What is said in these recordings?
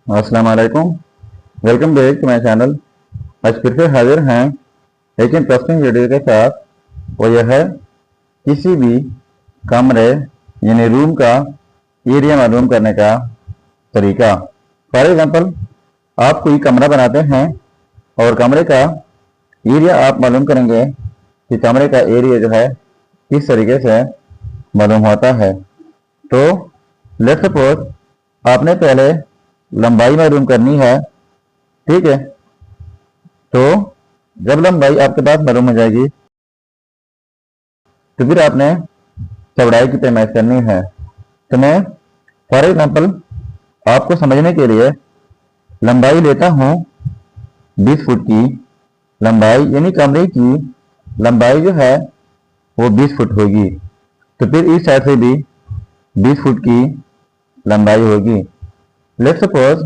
अस्सलाम वालेकुम। Welcome back to my channel. आज फिर से हाजिर हैं एक इंटरेस्टिंग वीडियो के साथ। वो यह है किसी भी कमरे यानी रूम का एरिया मालूम करने का तरीका। फॉर एग्जांपल, आप कोई कमरा बनाते हैं और कमरे का एरिया आप मालूम करेंगे कि कमरे का एरिया जो है किस तरीके से मालूम होता है। तो लेट्स सपोज आपने पहले लंबाई मालूम करनी है, ठीक है। तो जब लंबाई आपके पास मालूम हो जाएगी तो फिर आपने चौड़ाई की पैमाइश करनी है। तो मैं फॉर एग्जांपल आपको समझने के लिए लंबाई लेता हूं 20 फुट की लंबाई, यानी कमरे की लंबाई जो है वो 20 फुट होगी। तो फिर इस साइड से भी 20 फुट की लंबाई होगी। लेट्स सपोज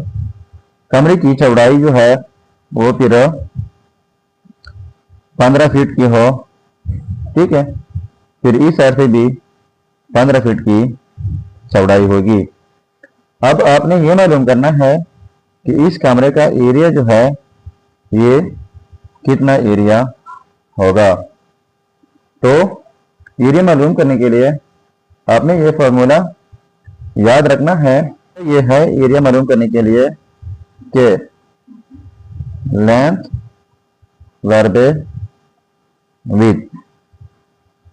कमरे की चौड़ाई जो है वो फिर 15 फीट की हो, ठीक है। फिर इस साइड से भी 15 फीट की चौड़ाई होगी। अब आपने ये मालूम करना है कि इस कमरे का एरिया जो है ये कितना एरिया होगा। तो एरिया मालूम करने के लिए आपने ये फॉर्मूला याद रखना है। ये है एरिया मालूम करने के लिए कि लेंथ वर्बे विड्थ।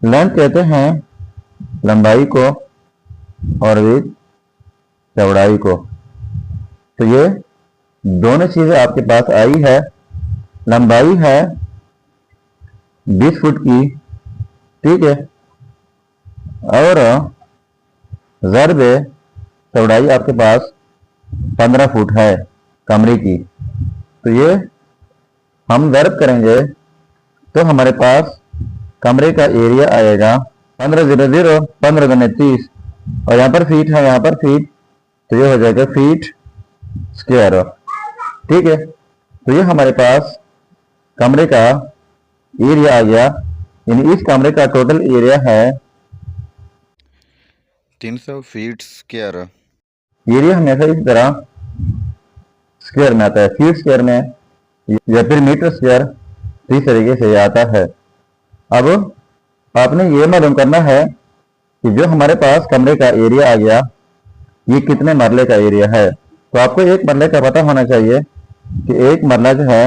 लेंथ कहते हैं लंबाई को और विड्थ चौड़ाई को। तो ये दोनों चीजें आपके पास आई है। लंबाई है 20 फुट की, ठीक है, और ज़र्ब चौड़ाई आपके पास 15 फुट है कमरे की। तो ये हम ज़र्ब करेंगे तो हमारे पास कमरे का एरिया आएगा 1500, 15 दूनी 30, और यहाँ पर फीट है, यहाँ पर फीट, तो ये हो जाएगा फीट स्क्वायर, ठीक है। तो ये हमारे पास कमरे का एरिया आ गया, यानी इस कमरे का टोटल एरिया है 300 फीट स्क्वायर। एरिया हमेशा इस तरह स्क्वायर में आता है, फीट स्क्वायर में या फिर मीटर स्क्वायर, इस तरीके से आता है। अब आपने ये मालूम करना है कि जो हमारे पास कमरे का एरिया आ गया ये कितने मरले का एरिया है। तो आपको एक मरले का पता होना चाहिए कि एक मरला जो है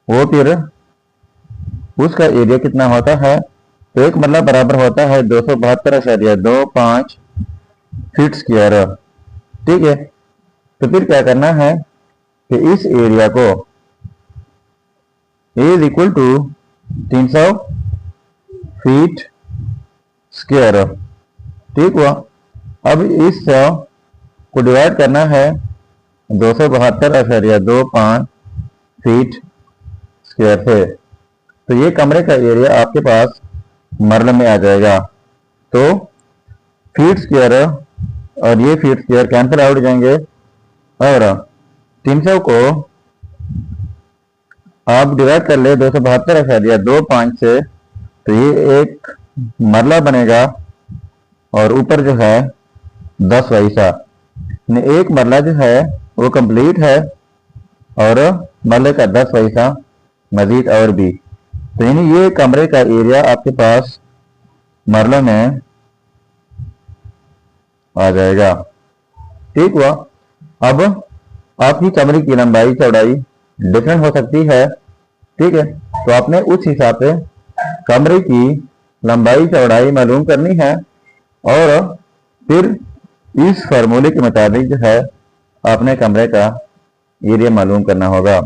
वो फिर उसका एरिया कितना होता है। तो एक मरला बराबर होता है 272.25 फीट स्क्वायर, ठीक है। तो फिर क्या करना है कि इस एरिया को is equal to 300 feet square, ठीक हुआ। अब इस 100 को डिवाइड करना है 272.25 फीट स्क्वायर से। तो ये कमरे का एरिया आपके पास मरल में आ जाएगा। तो फीट स्क्वायर और ये फीट स्क्वायर कैंसिल आउट जाएंगे, और 300 को आप डिवाइड कर ले 272.25 से, तो ये एक मरला बनेगा, और ऊपर जो है 10 वैसा, एक मरला जो है वो कंप्लीट है और मरले का 10 वैसा मजीद और भी। तो यानी ये कमरे का एरिया आपके पास मरलों में आ जाएगा, ठीक हुआ। अब आपकी कमरे की लंबाई चौड़ाई डिफरेंट हो सकती है, ठीक है। तो आपने उस हिसाब से कमरे की लंबाई चौड़ाई मालूम करनी है, और फिर इस फार्मूले के मुताबिक जो है आपने कमरे का एरिया मालूम करना होगा।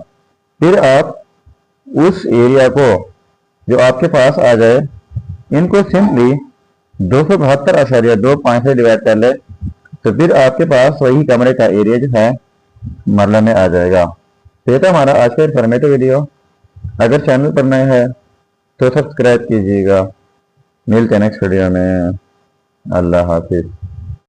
फिर आप उस एरिया को जो आपके पास आ जाए इनको सिंपली 272.25 से डिवाइड कर ले, तो फिर आपके पास वही कमरे का एरिया जो है मरला में आ जाएगा। तो ये था हमारा आज का इन्फॉर्मेटिव वीडियो। अगर चैनल पर नए हैं तो सब्सक्राइब कीजिएगा। मिलते हैं नेक्स्ट वीडियो में। अल्लाह हाफिज।